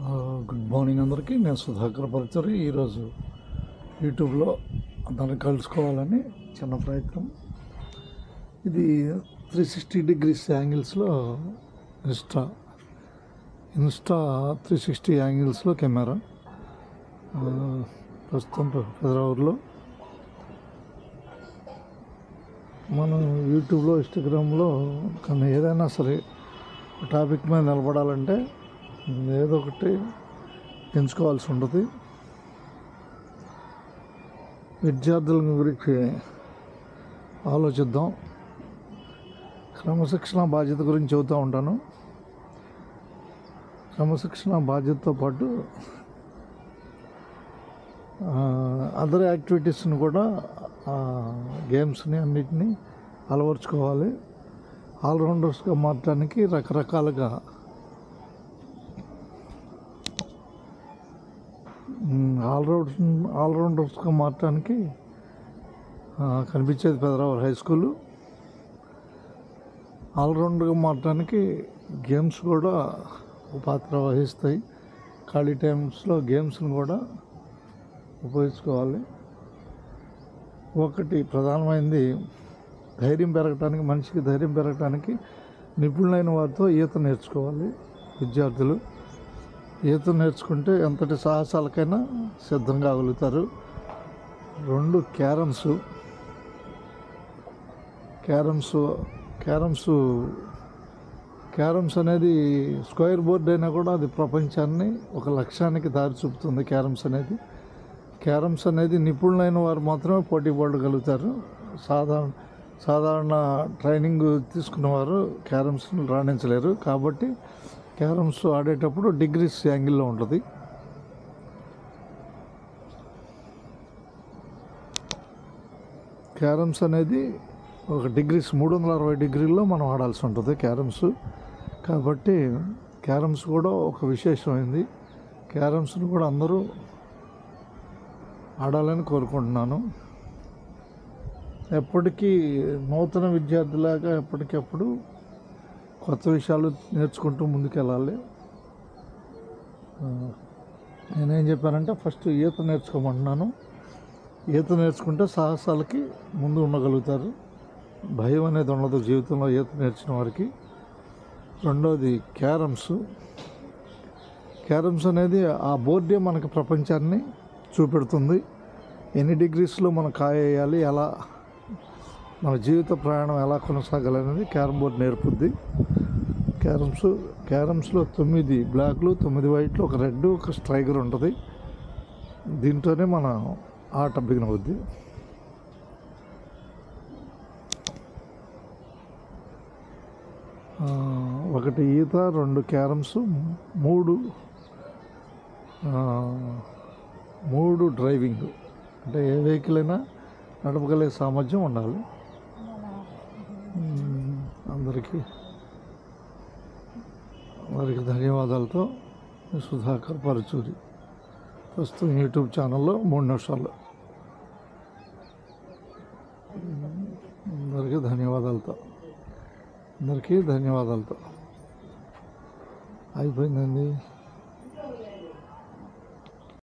Good morning అందరికీ. నేను సుధాకర్ పరిచరి. ఈరోజు యూట్యూబ్లో అందరిని కలుసుకోవాలని చిన్న ప్రయత్నం. ఇది 360 డిగ్రీస్ యాంగిల్స్లో ఇన్స్టా 360 యాంగిల్స్లో కెమెరా. ప్రస్తుతం ఫిబ్రవరిలో మనం యూట్యూబ్లో, ఇన్స్టాగ్రామ్లో కానీ ఏదైనా సరే టాపిక్ మీద నిలబడాలంటే ఏదో ఒకటి ఎంచుకోవాల్సి ఉంటుంది. విద్యార్థుల గురించి ఆలోచిద్దాం. క్రమశిక్షణ బాధ్యత గురించి చెబుతూ ఉంటాను. క్రమశిక్షణ బాధ్యతతో పాటు అదర్ యాక్టివిటీస్ని కూడా, గేమ్స్ని అన్నిటినీ అలవర్చుకోవాలి. ఆల్రౌండర్స్గా మారడానికి రకరకాలుగా ఆల్రౌండర్స్గా మారటానికి కనిపించేది ఫిబ్రవరి హై స్కూలు. ఆల్రౌండర్గా మారటానికి గేమ్స్ కూడా పాత్ర వహిస్తాయి. ఖాళీ టైమ్స్లో గేమ్స్ని కూడా ఉపయోగించుకోవాలి. ఒకటి ప్రధానమైనది ధైర్యం పెరగటానికి, మనిషికి ధైర్యం పెరగటానికి నిపుణులైన వారితో ఈత నేర్చుకోవాలి. విద్యార్థులు ఈత నేర్చుకుంటే ఎంతటి సాహసాలకైనా సిద్ధంగా కాగలుగుతారు. 2 క్యారమ్స్ అనేది స్క్వేర్ బోర్డ్ అయినా కూడా అది ప్రపంచాన్ని ఒక లక్ష్యానికి దారి చూపుతుంది. క్యారమ్స్ అనేది నిపుణులైన వారు మాత్రమే పోటీ పడగలుగుతారు. సాధారణ ట్రైనింగ్ తీసుకున్నవారు క్యారమ్స్ని రాణించలేరు. కాబట్టి క్యారమ్స్ ఆడేటప్పుడు డిగ్రీస్ యాంగిల్లో ఉంటుంది. క్యారమ్స్ అనేది ఒక 360 డిగ్రీల్లో మనం ఆడాల్సి ఉంటుంది క్యారమ్స్. కాబట్టి క్యారమ్స్ కూడా ఒక విశేషమైంది. క్యారమ్స్ని కూడా అందరూ ఆడాలని కోరుకుంటున్నాను. ఎప్పటికీ నూతన విద్యార్థిలాగా ఎప్పటికప్పుడు కొత్త విషయాలు నేర్చుకుంటూ ముందుకెళ్ళాలి. నేనేం చెప్పానంటే ఫస్ట్ ఈత నేర్చుకోమంటున్నాను. ఈత నేర్చుకుంటే సాహసాలకి ముందు ఉండగలుగుతారు. భయం అనేది ఉండదు జీవితంలో ఈత నేర్చిన వారికి. రెండవది క్యారమ్స్ అనేది ఆ బోర్డే మనకి ప్రపంచాన్ని చూపెడుతుంది. ఎన్ని డిగ్రీస్లో మనం కాయేయాలి, ఎలా మన జీవిత ప్రయాణం ఎలా కొనసాగాలనేది క్యారమ్ బోర్డ్ నేర్పుద్ది. క్యారమ్స్లో 9 బ్లాక్లు, 9 వైట్లు, ఒక రెడ్, ఒక స్ట్రైకర్ ఉంటుంది. దీంతోనే మన ఆట బిగిన్ అవుద్ది. ఒకటి ఈత, 2 క్యారమ్స్, 3 డ్రైవింగ్. అంటే ఏ వెహికల్ అయినా నడపగలిగే సామర్థ్యం ఉండాలి. అందరికీ ధన్యవాదాలతో సుధాకర్ పరచూరి. ప్రస్తుతం యూట్యూబ్ ఛానల్లో 3 నిమిషాలు. అందరికీ ధన్యవాదాలతో అయిపోయిందండి.